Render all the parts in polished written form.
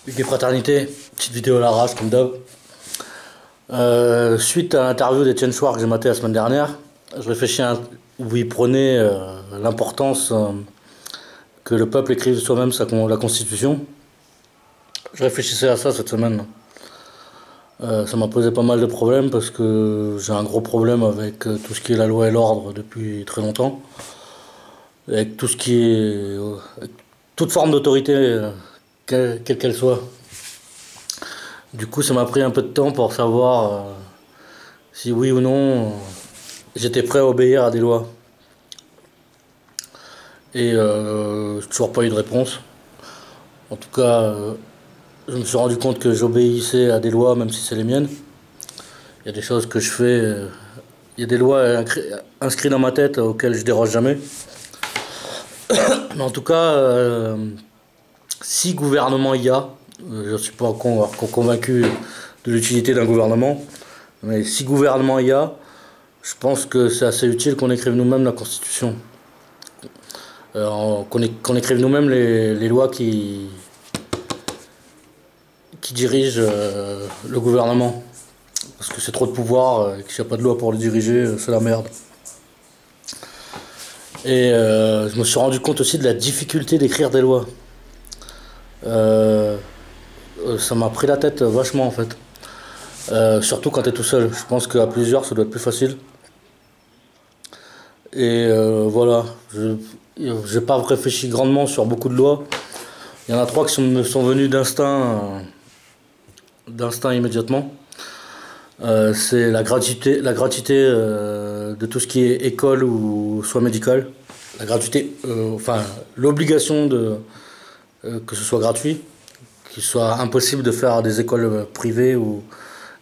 Hugues et Fraternité, petite vidéo à l'arrache comme d'hab. Suite à l'interview d'Étienne Chouard que j'ai maté la semaine dernière, je réfléchis où il prenait l'importance que le peuple écrive soi-même la Constitution. Je réfléchissais à ça cette semaine. Ça m'a posé pas mal de problèmes parce que j'ai un gros problème avec tout ce qui est la loi et l'ordre depuis très longtemps. Avec tout ce qui est. Avec toute forme d'autorité, quelle qu'elle soit. Du coup, ça m'a pris un peu de temps pour savoir si oui ou non j'étais prêt à obéir à des lois. Et j'ai toujours pas eu de réponse. En tout cas, je me suis rendu compte que j'obéissais à des lois, même si c'est les miennes. Il y a des choses que je fais, il y a des lois inscrites dans ma tête auxquelles je déroge jamais. Mais en tout cas, si gouvernement il y a, je ne suis pas convaincu de l'utilité d'un gouvernement, mais si gouvernement il y a, je pense que c'est assez utile qu'on écrive nous-mêmes la Constitution. Qu'on écrive nous-mêmes les lois qui dirigent le gouvernement. Parce que c'est trop de pouvoir, et qu'il n'y a pas de loi pour le diriger, c'est la merde. Et je me suis rendu compte aussi de la difficulté d'écrire des lois. Ça m'a pris la tête vachement en fait. Surtout quand tu es tout seul. Je pense qu'à plusieurs ça doit être plus facile. Et voilà. J'ai pas réfléchi grandement sur beaucoup de lois. Il y en a trois qui me sont venus d'instinct immédiatement. C'est la gratuité de tout ce qui est école ou soit médical. La gratuité, enfin l'obligation que ce soit gratuit, qu'il soit impossible de faire des écoles privées ou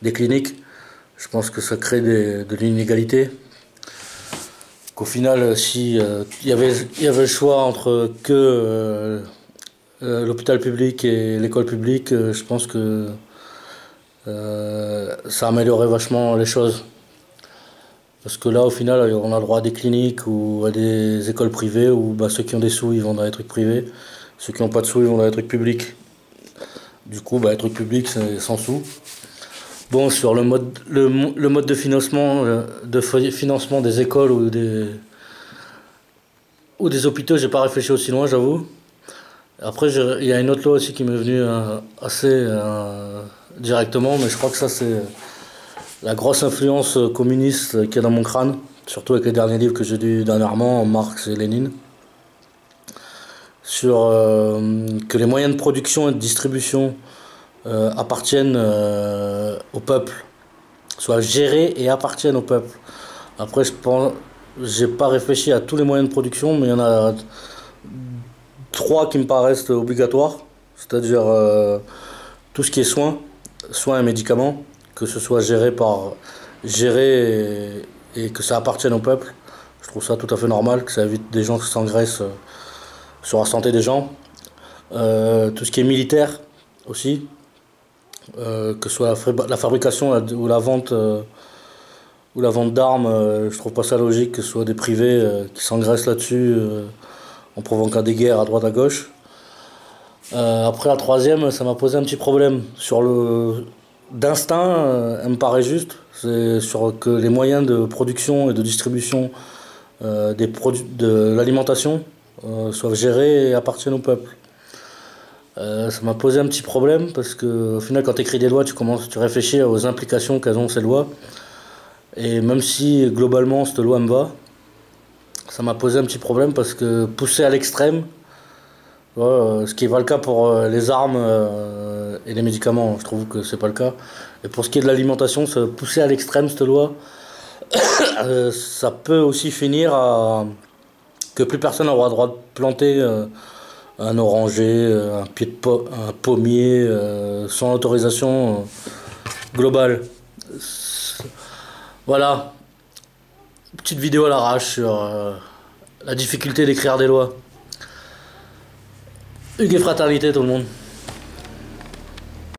des cliniques. Je pense que ça crée de l'inégalité. Qu'au final, si il y avait le choix entre l'hôpital public et l'école publique, je pense que ça améliorerait vachement les choses. Parce que là, au final, on a le droit à des cliniques ou à des écoles privées où ceux qui ont des sous, ils vont dans les trucs privés. Ceux qui n'ont pas de sous, ils vont dans les trucs publics. Du coup, les trucs publics, c'est sans sous. Bon, sur le mode de financement, des écoles ou des hôpitaux, j'ai pas réfléchi aussi loin, j'avoue. Après, il y a une autre loi aussi qui m'est venue assez directement, mais je crois que ça, c'est la grosse influence communiste qu'il y a dans mon crâne, surtout avec les derniers livres que j'ai lus dernièrement, Marx et Lénine, sur que les moyens de production et de distribution appartiennent au peuple, soient gérés et appartiennent au peuple. Après, j'ai pas réfléchi à tous les moyens de production, mais il y en a trois qui me paraissent obligatoires, c'est-à-dire tout ce qui est soins et médicaments, que ce soit géré et que ça appartienne au peuple. Je trouve ça tout à fait normal, que ça évite des gens qui s'engraissent sur la santé des gens. Tout ce qui est militaire aussi, que ce soit la fabrication ou la vente d'armes, je trouve pas ça logique que ce soit des privés qui s'engraissent là-dessus en provoquant des guerres à droite à gauche. Après la troisième, ça m'a posé un petit problème d'instinct, elle me paraît juste. C'est sur que les moyens de production et de distribution de l'alimentation soient gérés et appartiennent au peuple. Ça m'a posé un petit problème parce que au final, quand tu écris des lois, tu réfléchis aux implications qu'elles ont ces lois. Et même si globalement cette loi me va, ça m'a posé un petit problème parce que poussé à l'extrême, ce qui n'est pas le cas pour les armes et les médicaments, je trouve que c'est pas le cas. Et pour ce qui est de l'alimentation, pousser à l'extrême cette loi, ça peut aussi finir à que plus personne n'aura le droit de planter un oranger, un pommier sans autorisation globale. Voilà, petite vidéo à l'arrache sur la difficulté d'écrire des lois. Hugues et Fraternité tout le monde.